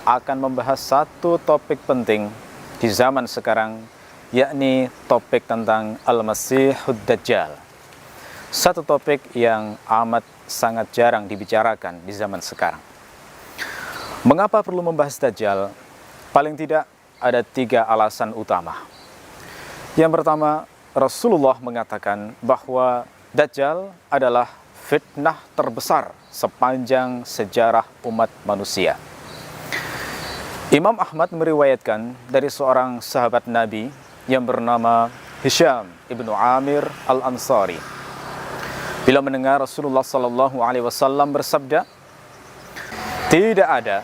akan membahas satu topik penting di zaman sekarang, yakni topik tentang Al-Masihud Dajjal. Satu topik yang amat sangat jarang dibicarakan di zaman sekarang. Mengapa perlu membahas Dajjal? Paling tidak ada 3 alasan utama. Yang pertama, Rasulullah mengatakan bahwa Dajjal adalah fitnah terbesar sepanjang sejarah umat manusia. Imam Ahmad meriwayatkan dari seorang sahabat Nabi yang bernama Hisham ibnu Amir al-Ansari. Bila mendengar Rasulullah SAW bersabda, tidak ada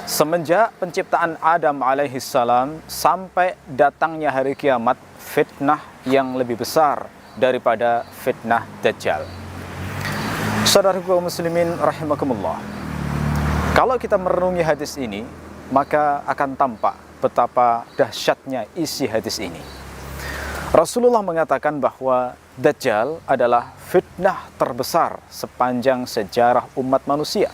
semenjak penciptaan Adam alaihissalam sampai datangnya hari kiamat fitnah yang lebih besar daripada fitnah Dajjal. Saudara kaum muslimin rahimakumullah, kalau kita merenungi hadis ini, maka akan tampak betapa dahsyatnya isi hadis ini. Rasulullah mengatakan bahwa Dajjal adalah fitnah terbesar sepanjang sejarah umat manusia.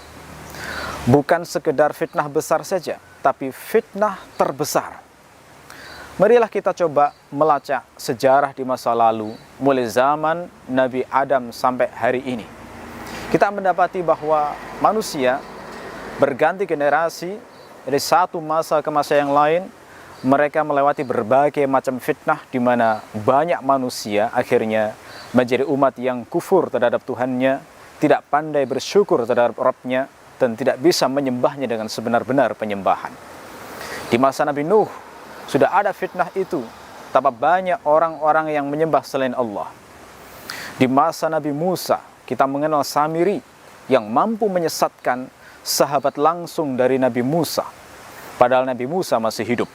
Bukan sekedar fitnah besar saja, tapi fitnah terbesar. Marilah kita coba melacak sejarah di masa lalu, mulai zaman Nabi Adam sampai hari ini. Kita mendapati bahwa manusia berganti generasi dari satu masa ke masa yang lain. Mereka melewati berbagai macam fitnah di mana banyak manusia akhirnya menjadi umat yang kufur terhadap Tuhannya, tidak pandai bersyukur terhadap Rabb-Nya, dan tidak bisa menyembahnya dengan sebenar-benar penyembahan. Di masa Nabi Nuh sudah ada fitnah itu, betapa banyak orang-orang yang menyembah selain Allah. Di masa Nabi Musa kita mengenal Samiri yang mampu menyesatkan sahabat langsung dari Nabi Musa, padahal Nabi Musa masih hidup.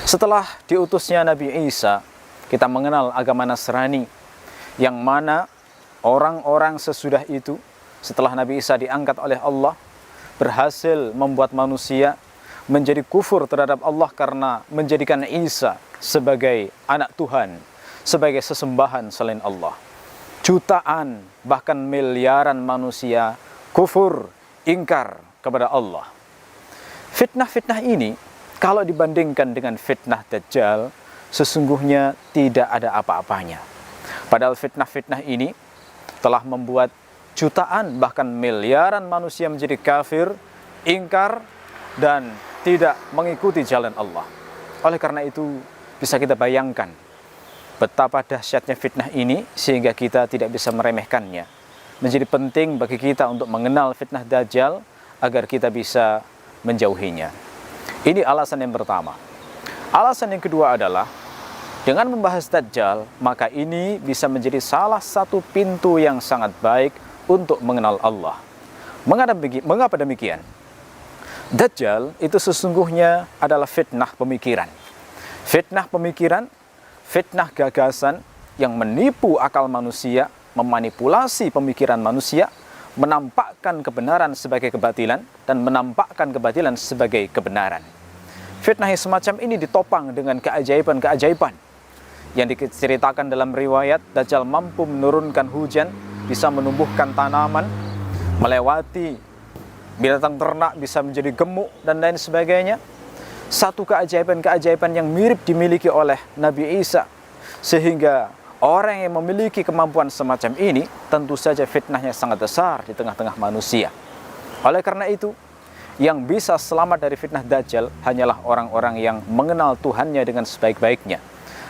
Setelah diutusnya Nabi Isa, kita mengenal agama Nasrani, yang mana orang-orang sesudah itu, setelah Nabi Isa diangkat oleh Allah, berhasil membuat manusia menjadi kufur terhadap Allah karena menjadikan Isa sebagai anak Tuhan, sebagai sesembahan selain Allah. Jutaan, bahkan miliaran manusia kufur, ingkar kepada Allah. Fitnah-fitnah ini, kalau dibandingkan dengan fitnah Dajjal, sesungguhnya tidak ada apa-apanya. Padahal fitnah-fitnah ini telah membuat jutaan, bahkan miliaran manusia menjadi kafir, ingkar, dan tidak mengikuti jalan Allah. Oleh karena itu, bisa kita bayangkan betapa dahsyatnya fitnah ini, sehingga kita tidak bisa meremehkannya. Menjadi penting bagi kita untuk mengenal fitnah Dajjal, agar kita bisa menjauhinya. Ini alasan yang pertama. Alasan yang kedua adalah, dengan membahas Dajjal, maka ini bisa menjadi salah satu pintu yang sangat baik untuk mengenal Allah. Mengapa demikian? Dajjal itu sesungguhnya adalah fitnah pemikiran. Fitnah pemikiran, fitnah gagasan yang menipu akal manusia, memanipulasi pemikiran manusia, menampakkan kebenaran sebagai kebatilan, dan menampakkan kebatilan sebagai kebenaran. Fitnah yang semacam ini ditopang dengan keajaiban-keajaiban yang diceritakan dalam riwayat. Dajjal mampu menurunkan hujan, bisa menumbuhkan tanaman, melewati binatang ternak, bisa menjadi gemuk, dan lain sebagainya. Satu keajaiban-keajaiban yang mirip dimiliki oleh Nabi Isa, sehingga orang yang memiliki kemampuan semacam ini tentu saja fitnahnya sangat besar di tengah-tengah manusia. Oleh karena itu, yang bisa selamat dari fitnah Dajjal hanyalah orang-orang yang mengenal Tuhannya dengan sebaik-baiknya.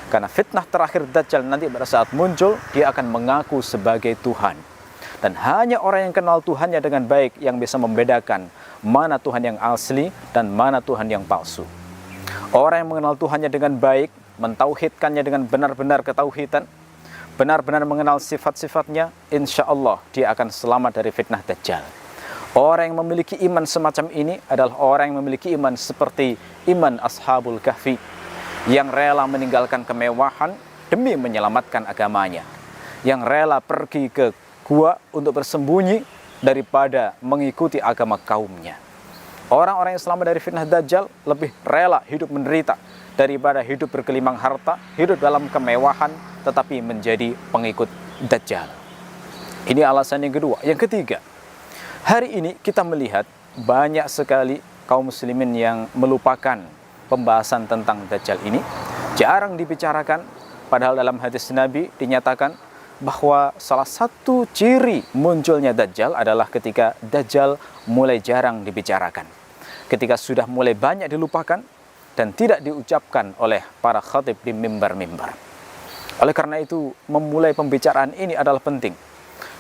Karena fitnah terakhir Dajjal nanti pada saat muncul, dia akan mengaku sebagai Tuhan. Dan hanya orang yang kenal Tuhannya dengan baik yang bisa membedakan mana Tuhan yang asli dan mana Tuhan yang palsu. Orang yang mengenal Tuhannya dengan baik, mentauhidkannya dengan benar-benar ketauhidan, benar-benar mengenal sifat-sifatnya, insya Allah dia akan selamat dari fitnah Dajjal. Orang yang memiliki iman semacam ini adalah orang yang memiliki iman seperti iman Ashabul Kahfi, yang rela meninggalkan kemewahan demi menyelamatkan agamanya, yang rela pergi ke gua untuk bersembunyi daripada mengikuti agama kaumnya. Orang-orang yang selamat dari fitnah Dajjal lebih rela hidup menderita daripada hidup bergelimang harta, hidup dalam kemewahan, tetapi menjadi pengikut Dajjal. Ini alasan yang kedua. Yang ketiga, hari ini kita melihat banyak sekali kaum muslimin yang melupakan pembahasan tentang Dajjal ini. Jarang dibicarakan, padahal dalam hadis Nabi dinyatakan bahwa salah satu ciri munculnya Dajjal adalah ketika Dajjal mulai jarang dibicarakan. Ketika sudah mulai banyak dilupakan dan tidak diucapkan oleh para khatib di mimbar-mimbar. Oleh karena itu, memulai pembicaraan ini adalah penting.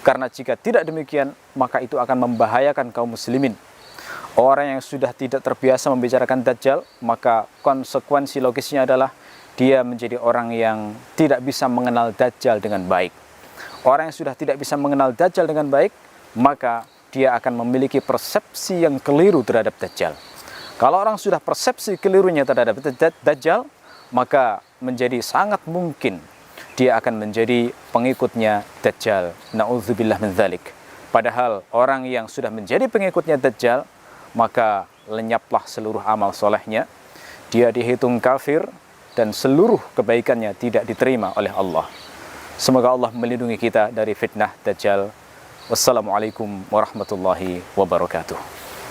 Karena jika tidak demikian, maka itu akan membahayakan kaum muslimin. Orang yang sudah tidak terbiasa membicarakan Dajjal, maka konsekuensi logisnya adalah dia menjadi orang yang tidak bisa mengenal Dajjal dengan baik. Orang yang sudah tidak bisa mengenal Dajjal dengan baik, maka dia akan memiliki persepsi yang keliru terhadap Dajjal. Kalau orang sudah persepsi kelirunya terhadap Dajjal, maka menjadi sangat mungkin dia akan menjadi pengikutnya Dajjal. Na'udzubillah min dzalik. Padahal orang yang sudah menjadi pengikutnya Dajjal, maka lenyaplah seluruh amal solehnya. Dia dihitung kafir dan seluruh kebaikannya tidak diterima oleh Allah. Semoga Allah melindungi kita dari fitnah Dajjal. Wassalamualaikum warahmatullahi wabarakatuh.